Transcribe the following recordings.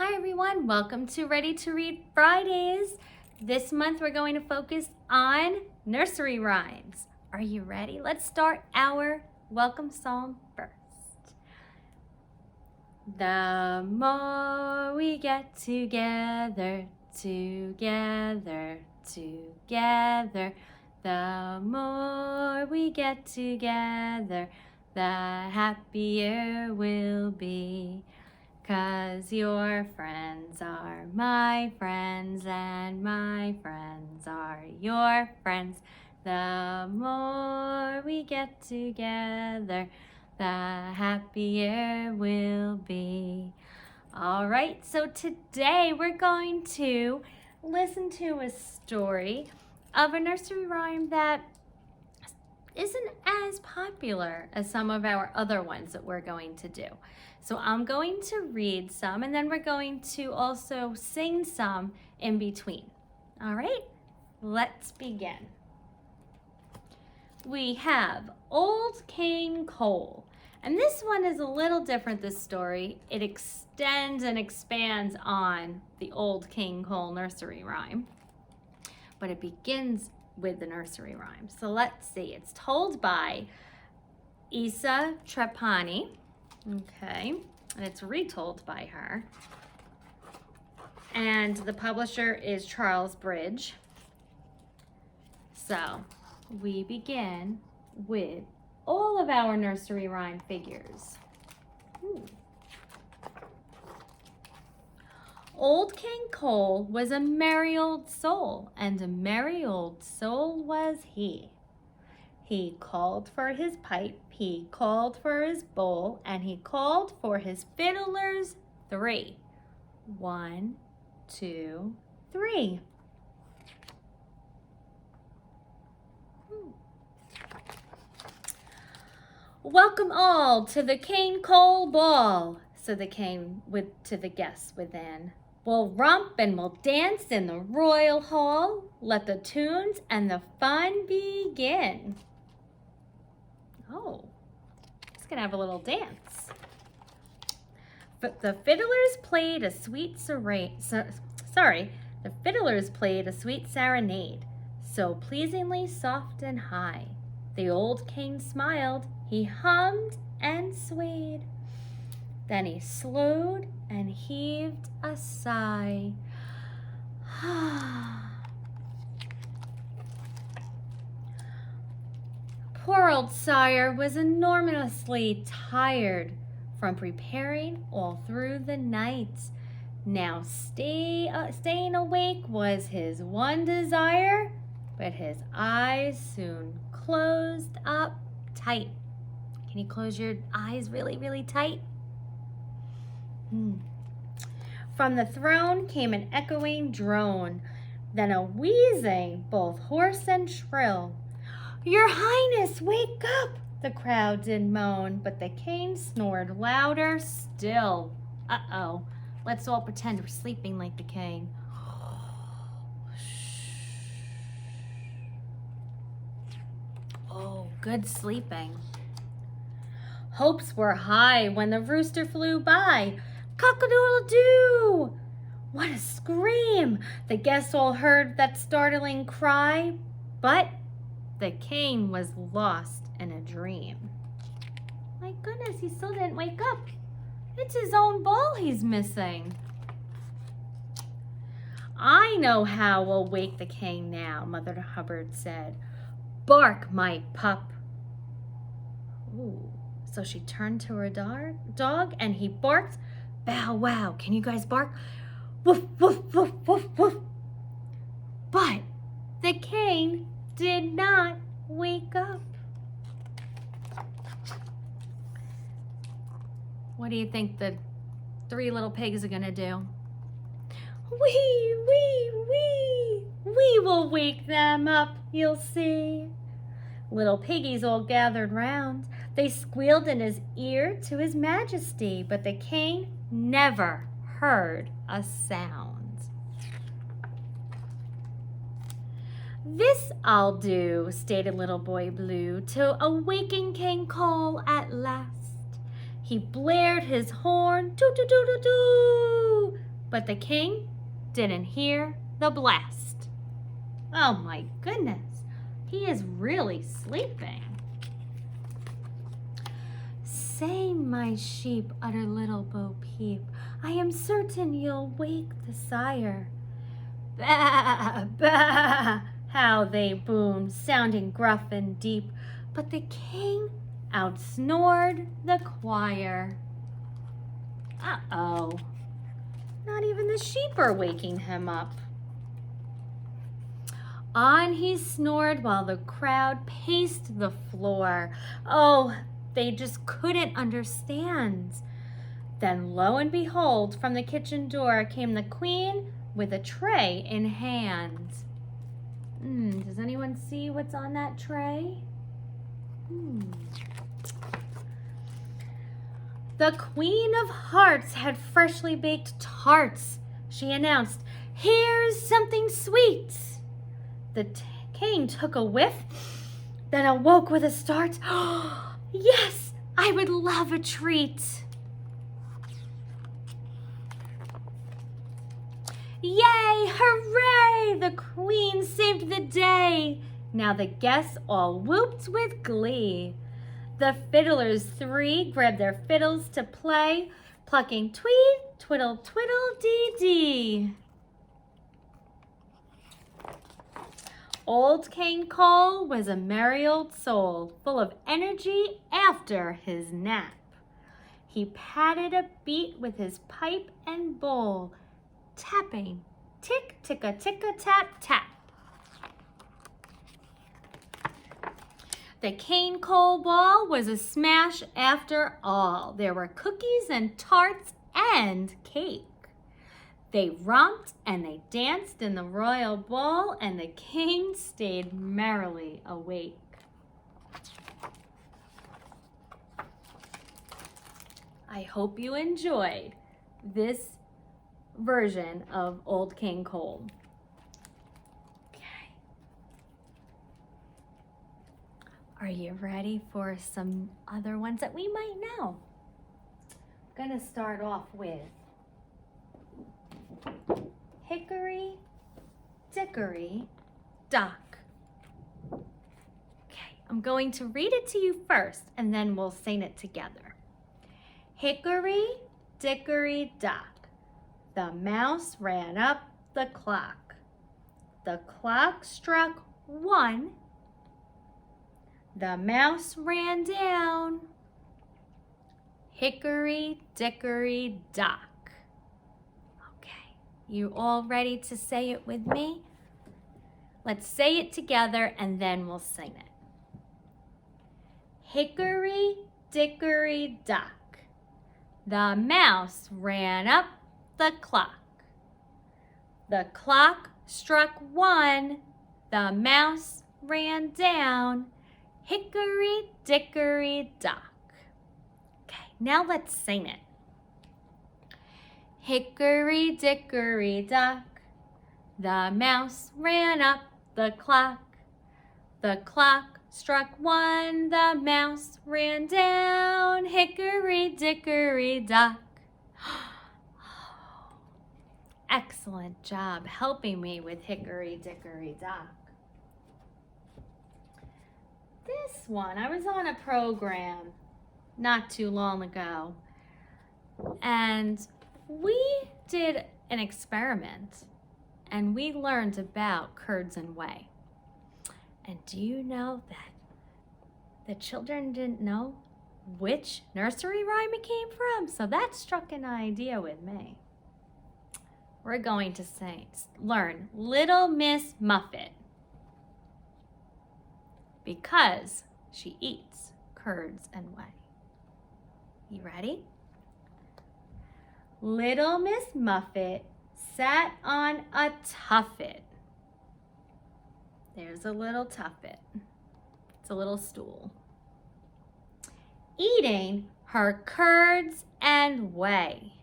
Hi everyone, welcome to Ready to Read Fridays. This month we're going to focus on nursery rhymes. Are you ready? Let's start our welcome song first. The more we get together, together, together, the more we get together, the happier we'll be. 'Cause your friends are my friends and my friends are your friends. The more we get together, the happier we'll be. All right, so today we're going to listen to a story of a nursery rhyme that isn't as popular as some of our other ones that we're going to do. So I'm going to read some and then we're going to also sing some in between. All right, let's begin. We have Old King Cole. And this one is a little different, this story. It extends and expands on the Old King Cole nursery rhyme. But it begins with the nursery rhyme. So let's see. It's told by Isa Trapani. Okay. And it's retold by her. And the publisher is Charles Bridge. So we begin with all of our nursery rhyme figures. Old King Cole was a merry old soul, and a merry old soul was he. He called for his pipe, he called for his bowl, and he called for his fiddlers 3. 1, 2, 3. Welcome all to the King Cole ball, said the king to the guests within. We'll romp and we'll dance in the royal hall. Let the tunes and the fun begin. Oh, it's gonna have a little dance. But the fiddlers played a sweet serenade, so pleasingly soft and high. The old king smiled, he hummed and swayed. Then he slowed and heaved a sigh. Poor old sire was enormously tired from preparing all through the night. Now staying awake was his one desire, but his eyes soon closed up tight. Can you close your eyes really, really tight? From the throne came an echoing drone, then a wheezing, both hoarse and shrill. Your Highness, wake up! The crowd did moan, but the king snored louder still. Uh-oh, let's all pretend we're sleeping like the king. Oh, good sleeping. Hopes were high when the rooster flew by. Cock-a-doodle-doo! What a scream! The guests all heard that startling cry, but the king was lost in a dream. My goodness, he still didn't wake up. It's his own ball he's missing. I know how we'll wake the king now, Mother Hubbard said. Bark, my pup. Ooh. So she turned to her dog and he barked. Bow wow, can you guys bark? Woof, woof, woof, woof, woof. But the king did not wake up. What do you think the 3 little pigs are gonna do? Wee, wee, wee. We will wake them up, you'll see. Little piggies all gathered round. They squealed in his ear to his majesty, but the king never heard a sound. This I'll do, stated Little Boy Blue, to awaken King Cole at last. He blared his horn, toot-toot-toot-toot, But the king didn't hear the blast. Oh my goodness, he is really sleeping. Say, my sheep, uttered little Bo Peep, I am certain you'll wake the sire. Bah, bah, how they boomed, sounding gruff and deep, but the king outsnored the choir. Uh-oh, not even the sheep are waking him up. On he snored while the crowd paced the floor. Oh, they just couldn't understand. Then lo and behold, from the kitchen door came the queen with a tray in hand. Does anyone see what's on that tray? The Queen of Hearts had freshly baked tarts. She announced, "Here's something sweet." The king took a whiff, then awoke with a start. Yes, I would love a treat. Yay, hooray! The queen saved the day. Now the guests all whooped with glee. The fiddlers three grabbed their fiddles to play, plucking tweed, twiddle, twiddle, dee, dee. Old King Cole was a merry old soul, full of energy after his nap. He patted a beat with his pipe and bowl, tapping, tick, ticka, ticka, tap, tap. The cane coal ball was a smash after all. There were cookies and tarts and cake. They romped and they danced in the royal ball, and the king stayed merrily awake. I hope you enjoyed this version of Old King Cole. Okay. Are you ready for some other ones that we might know? I'm going to start off with Hickory, Dickory, Dock. Okay, I'm going to read it to you first, and then we'll sing it together. Hickory, Dickory, Dock. The mouse ran up the clock. The clock struck 1. The mouse ran down. Hickory, Dickory, Dock. You all ready to say it with me? Let's say it together and then we'll sing it. Hickory, dickory, dock. The mouse ran up the clock. The clock struck 1. The mouse ran down. Hickory, dickory, dock. Okay, now let's sing it. Hickory, dickory, dock. The mouse ran up the clock. The clock struck 1. The mouse ran down. Hickory, dickory, dock. Excellent job helping me with Hickory, Dickory, Dock. This one, I was on a program not too long ago, and we did an experiment, and we learned about curds and whey. And do you know that the children didn't know which nursery rhyme it came from? So that struck an idea with me. We're going to learn Little Miss Muffet, because she eats curds and whey. You ready? Little Miss Muffet sat on a tuffet. There's a little tuffet. It's a little stool. Eating her curds and whey.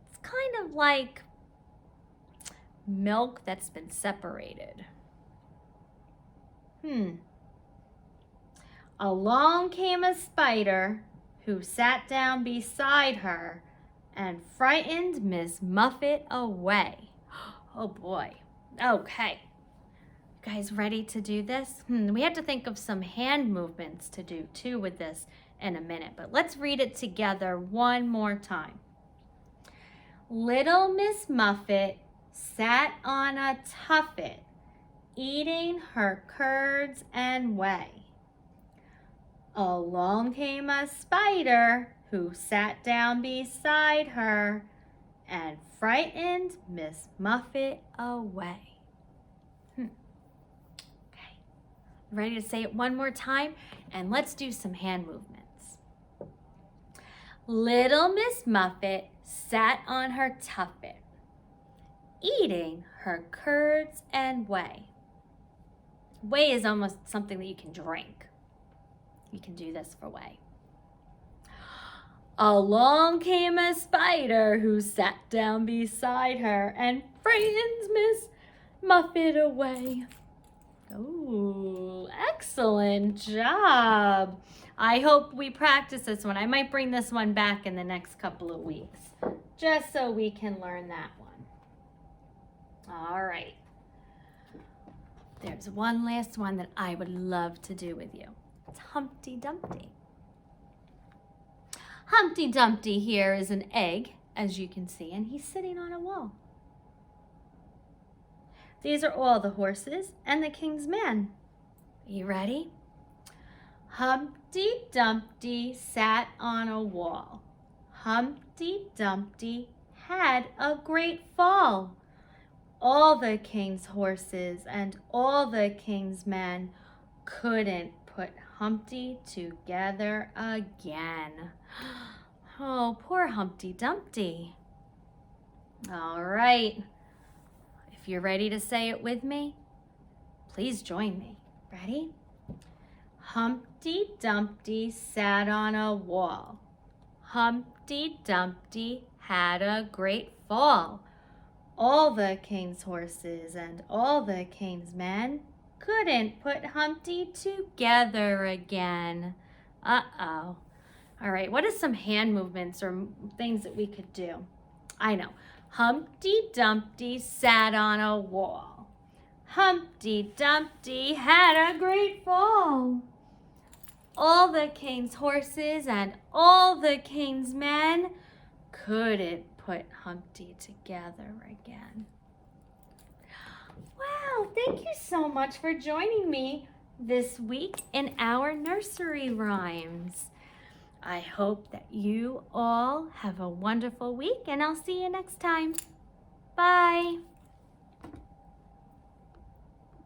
It's kind of like milk that's been separated. Along came a spider who sat down beside her and frightened Miss Muffet away. Oh boy. Okay. You guys ready to do this? We have to think of some hand movements to do too with this in a minute, but let's read it together one more time. Little Miss Muffet sat on a tuffet, eating her curds and whey. Along came a spider who sat down beside her and frightened Miss Muffet away. Okay, ready to say it one more time? And let's do some hand movements. Little Miss Muffet sat on her tuffet, eating her curds and whey. Whey is almost something that you can drink. You can do this for whey. Along came a spider who sat down beside her and frightened Miss Muffet away. Oh, excellent job. I hope we practice this one. I might bring this one back in the next couple of weeks, just so we can learn that one. All right. There's one last one that I would love to do with you. It's Humpty Dumpty. Humpty Dumpty here is an egg, as you can see, and he's sitting on a wall. These are all the horses and the king's men. Are you ready? Humpty Dumpty sat on a wall. Humpty Dumpty had a great fall. All the king's horses and all the king's men couldn't put Humpty together again. Oh, poor Humpty Dumpty. All right. If you're ready to say it with me, please join me. Ready? Humpty Dumpty sat on a wall. Humpty Dumpty had a great fall. All the king's horses and all the king's men couldn't put Humpty together again. Uh-oh. All right, what are some hand movements or things that we could do? I know. Humpty Dumpty sat on a wall. Humpty Dumpty had a great fall. All the king's horses and all the king's men couldn't put Humpty together again. Wow, thank you so much for joining me this week in our nursery rhymes. I hope that you all have a wonderful week, and I'll see you next time.